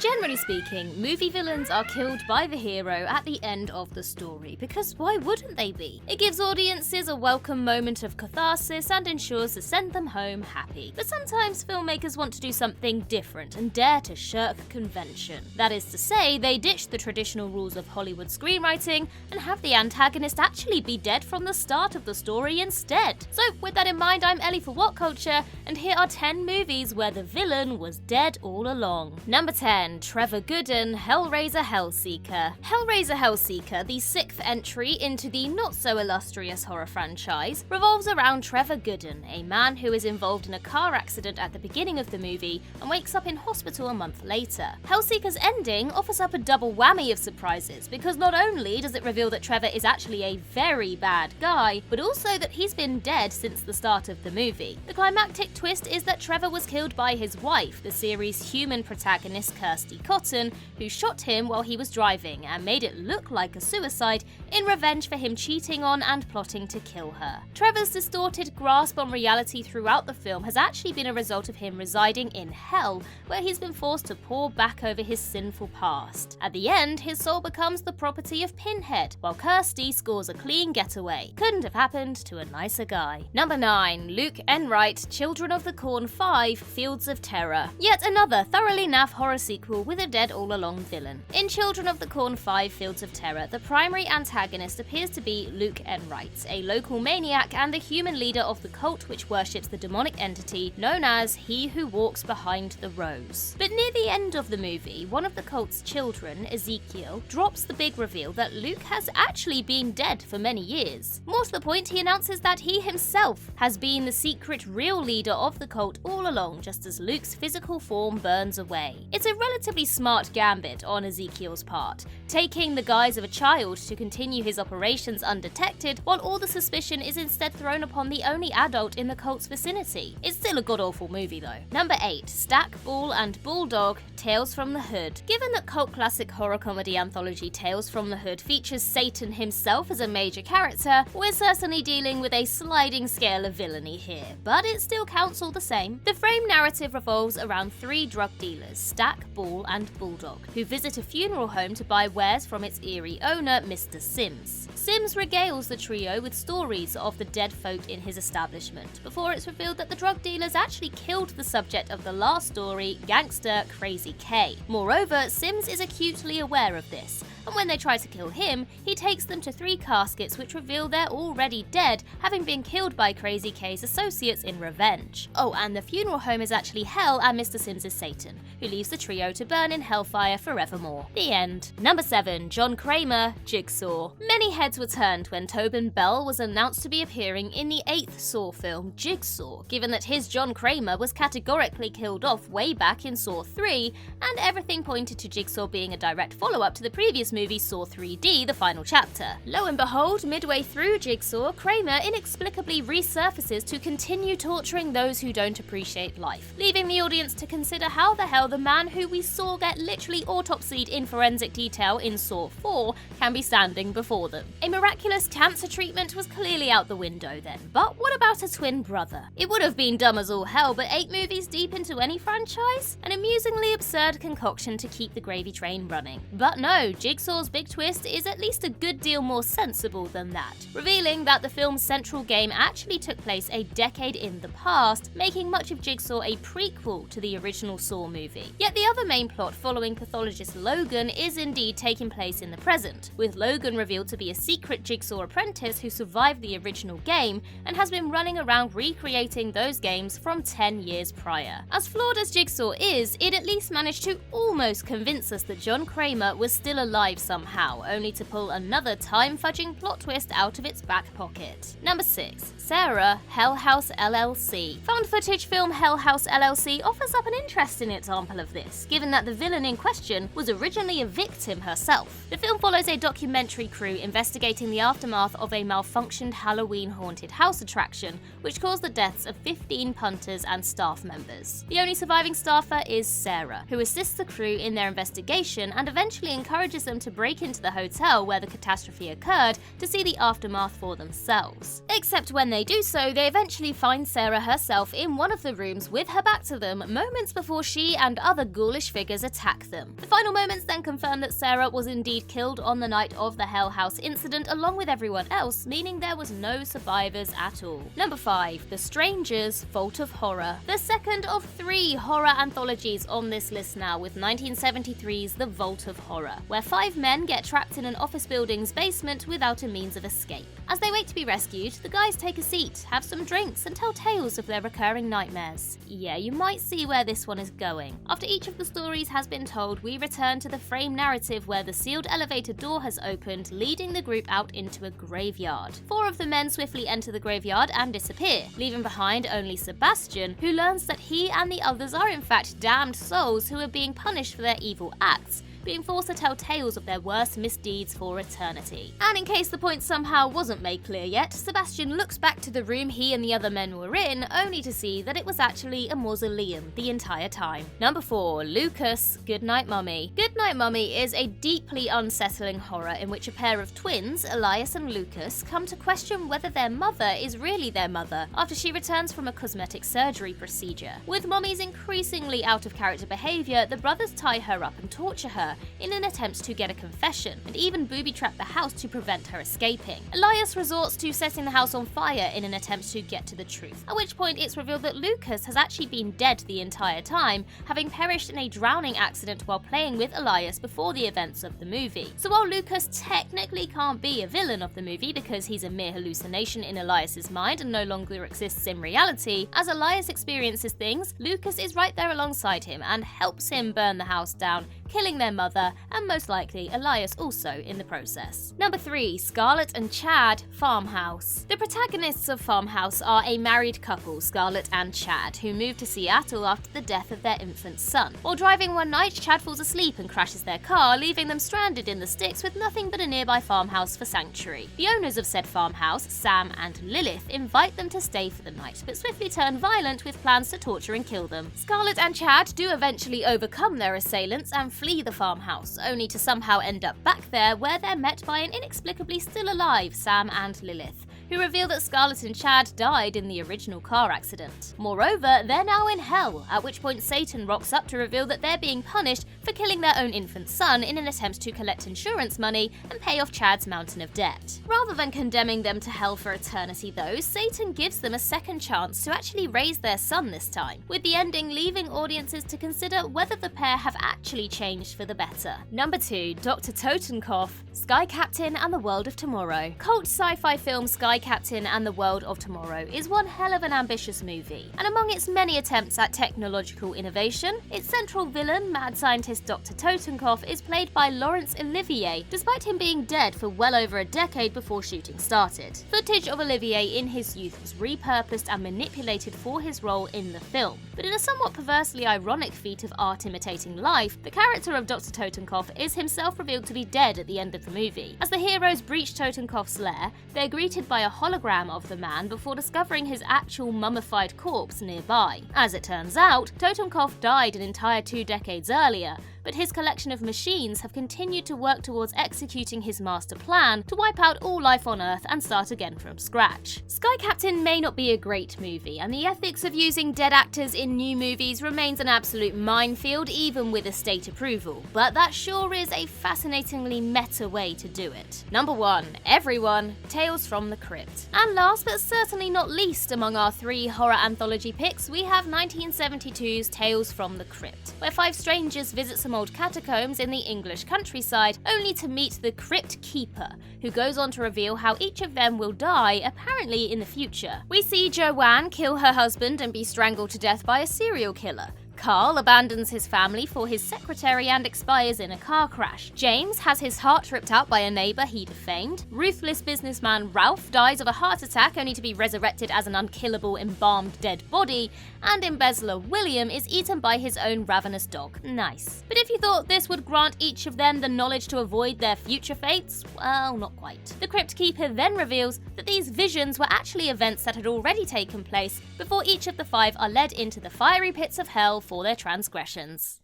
Generally speaking, movie villains are killed by the hero at the end of the story, because why wouldn't they be? It gives audiences a welcome moment of catharsis and ensures to send them home happy. But sometimes filmmakers want to do something different and dare to shirk convention. That is to say, they ditch the traditional rules of Hollywood screenwriting and have the antagonist actually be dead from the start of the story instead. So with that in mind, I'm Ellie for What Culture, and here are 10 movies where the villain was dead all along. Number 10. Trevor Gooden, Hellraiser Hellseeker. Hellraiser Hellseeker, the 6th entry into the not-so-illustrious horror franchise, revolves around Trevor Gooden, a man who is involved in a car accident at the beginning of the movie and wakes up in hospital a month later. Hellseeker's ending offers up a double whammy of surprises, because not only does it reveal that Trevor is actually a very bad guy, but also that he's been dead since the start of the movie. The climactic twist is that Trevor was killed by his wife, the series' human protagonist Kirsty Cotton, who shot him while he was driving and made it look like a suicide in revenge for him cheating on and plotting to kill her. Trevor's distorted grasp on reality throughout the film has actually been a result of him residing in hell, where he's been forced to pore back over his sinful past. At the end, his soul becomes the property of Pinhead, while Kirsty scores a clean getaway. Couldn't have happened to a nicer guy. Number 9. Luke Enright, Children of the Corn 5, Fields of Terror. Yet another thoroughly naff horror sequel with a dead all-along villain. In Children of the Corn 5, Fields of Terror, the primary antagonist appears to be Luke Enright, a local maniac and the human leader of the cult which worships the demonic entity known as He Who Walks Behind the Rose. But near the end of the movie, one of the cult's children, Ezekiel, drops the big reveal that Luke has actually been dead for many years. More to the point, he announces that he himself has been the secret real leader of the cult all along, just as Luke's physical form burns away. It's a relatively smart gambit on Ezekiel's part, taking the guise of a child to continue his operations undetected, while all the suspicion is instead thrown upon the only adult in the cult's vicinity. It's still a god-awful movie though. Number 8. Stack, Ball and Bulldog, Tales from the Hood. Given that cult classic horror comedy anthology Tales from the Hood features Satan himself as a major character, we're certainly dealing with a sliding scale of villainy here, but it still counts all the same. The frame narrative revolves around 3 drug dealers, Stack, Ball and Bulldog, who visit a funeral home to buy wares from its eerie owner, Mr. Sims. Sims regales the trio with stories of the dead folk in his establishment, before it's revealed that the drug dealers actually killed the subject of the last story, gangster Crazy K. Moreover, Sims is acutely aware of this, and when they try to kill him, he takes them to 3 caskets which reveal they're already dead, having been killed by Crazy K's associates in revenge. Oh, and the funeral home is actually hell and Mr. Sims is Satan, who leaves the trio to burn in hellfire forevermore. The end. Number 7. John Kramer, Jigsaw. Many heads were turned when Tobin Bell was announced to be appearing in the 8th Saw film, Jigsaw, given that his John Kramer was categorically killed off way back in Saw 3, and everything pointed to Jigsaw being a direct follow-up to the previous movie Saw 3D, the final chapter. Lo and behold, midway through Jigsaw, Kramer inexplicably resurfaces to continue torturing those who don't appreciate life, leaving the audience to consider how the hell the man who we saw get literally autopsied in forensic detail in Saw 4 can be standing before them. A miraculous cancer treatment was clearly out the window then, but what about a twin brother? It would have been dumb as all hell, but 8 movies deep into any franchise? An amusingly absurd concoction to keep the gravy train running. But no, Jigsaw's big twist is at least a good deal more sensible than that, revealing that the film's central game actually took place a decade in the past, making much of Jigsaw a prequel to the original Saw movie. Yet the other main plot following pathologist Logan is indeed taking place in the present, with Logan revealed to be a secret Jigsaw apprentice who survived the original game and has been running around recreating those games from 10 years prior. As flawed as Jigsaw is, it at least managed to almost convince us that John Kramer was still alive somehow, only to pull another time-fudging plot twist out of its back pocket. Number 6. Sarah, Hell House LLC. Found footage film Hell House LLC offers up an interesting example of this, given that the villain in question was originally a victim herself. The film follows a documentary crew investigating the aftermath of a malfunctioned Halloween haunted house attraction, which caused the deaths of 15 punters and staff members. The only surviving staffer is Sarah, who assists the crew in their investigation and eventually encourages them to break into the hotel where the catastrophe occurred to see the aftermath for themselves. Except when they do so, they eventually find Sarah herself in one of the rooms with her back to them moments before she and other ghoulish figures attack them. The final moments then confirm that Sarah was indeed killed on the night of the Hell House incident along with everyone else, meaning there was no survivors at all. Number 5. The Strangers, Vault of Horror. The second of 3 horror anthologies on this list now, with 1973's The Vault of Horror, where 5 men get trapped in an office building's basement without a means of escape. As they wait to be rescued, the guys take a seat, have some drinks, and tell tales of their recurring nightmares. Yeah, you might see where this one is going. After each of the stories has been told, we return to the frame narrative where the sealed elevator door has opened, leading the group out into a graveyard. 4 of the men swiftly enter the graveyard and disappear, leaving behind only Sebastian, who learns that he and the others are in fact damned souls who are being punished for their evil acts, being forced to tell tales of their worst misdeeds for eternity. And in case the point somehow wasn't made clear yet, Sebastian looks back to the room he and the other men were in, only to see that it was actually a mausoleum the entire time. Number 4. Lucas, Goodnight Mummy. Goodnight Mummy is a deeply unsettling horror in which a pair of twins, Elias and Lucas, come to question whether their mother is really their mother after she returns from a cosmetic surgery procedure. With Mummy's increasingly out-of-character behaviour, the brothers tie her up and torture her in an attempt to get a confession, and even booby-trap the house to prevent her escaping. Elias resorts to setting the house on fire in an attempt to get to the truth, at which point it's revealed that Lucas has actually been dead the entire time, having perished in a drowning accident while playing with Elias before the events of the movie. So while Lucas technically can't be a villain of the movie because he's a mere hallucination in Elias's mind and no longer exists in reality, as Elias experiences things, Lucas is right there alongside him and helps him burn the house down, killing their mother, and most likely Elias also in the process. Number 3. Scarlet and Chad, Farmhouse. The protagonists of Farmhouse are a married couple, Scarlet and Chad, who moved to Seattle after the death of their infant son. While driving one night, Chad falls asleep and crashes their car, leaving them stranded in the sticks with nothing but a nearby farmhouse for sanctuary. The owners of said farmhouse, Sam and Lilith, invite them to stay for the night, but swiftly turn violent with plans to torture and kill them. Scarlet and Chad do eventually overcome their assailants and flee the farmhouse, only to somehow end up back there where they're met by an inexplicably still alive Sam and Lilith, who reveal that Scarlet and Chad died in the original car accident. Moreover, they're now in hell, at which point Satan rocks up to reveal that they're being punished for killing their own infant son in an attempt to collect insurance money and pay off Chad's mountain of debt. Rather than condemning them to hell for eternity though, Satan gives them a second chance to actually raise their son this time, with the ending leaving audiences to consider whether the pair have actually changed for the better. Number 2. Dr. Totenkov, Sky Captain and the World of Tomorrow. Cult sci-fi film Sky Captain and the World of Tomorrow is one hell of an ambitious movie, and among its many attempts at technological innovation, its central villain, mad scientist Dr. Totenkov, is played by Laurence Olivier, despite him being dead for well over a decade before shooting started. Footage of Olivier in his youth was repurposed and manipulated for his role in the film, but in a somewhat perversely ironic feat of art imitating life, the character of Dr. Totenkov is himself revealed to be dead at the end of the movie. As the heroes breach Totenkov's lair, they're greeted by a hologram of the man before discovering his actual mummified corpse nearby. As it turns out, Totenkov died an entire 2 decades earlier, but his collection of machines have continued to work towards executing his master plan to wipe out all life on Earth and start again from scratch. Sky Captain may not be a great movie, and the ethics of using dead actors in new movies remains an absolute minefield even with estate approval, but that sure is a fascinatingly meta way to do it. Number 1. Everyone, Tales from the Crypt. And last but certainly not least among our 3 horror anthology picks, we have 1972's Tales from the Crypt, where 5 strangers visit some old catacombs in the English countryside, only to meet the Crypt Keeper, who goes on to reveal how each of them will die, apparently in the future. We see Joanne kill her husband and be strangled to death by a serial killer. Carl abandons his family for his secretary and expires in a car crash. James has his heart ripped out by a neighbour he defamed. Ruthless businessman Ralph dies of a heart attack only to be resurrected as an unkillable embalmed dead body. And embezzler William is eaten by his own ravenous dog. Nice. But if you thought this would grant each of them the knowledge to avoid their future fates, well, not quite. The Crypt Keeper then reveals that these visions were actually events that had already taken place before each of the 5 are led into the fiery pits of hell for their transgressions.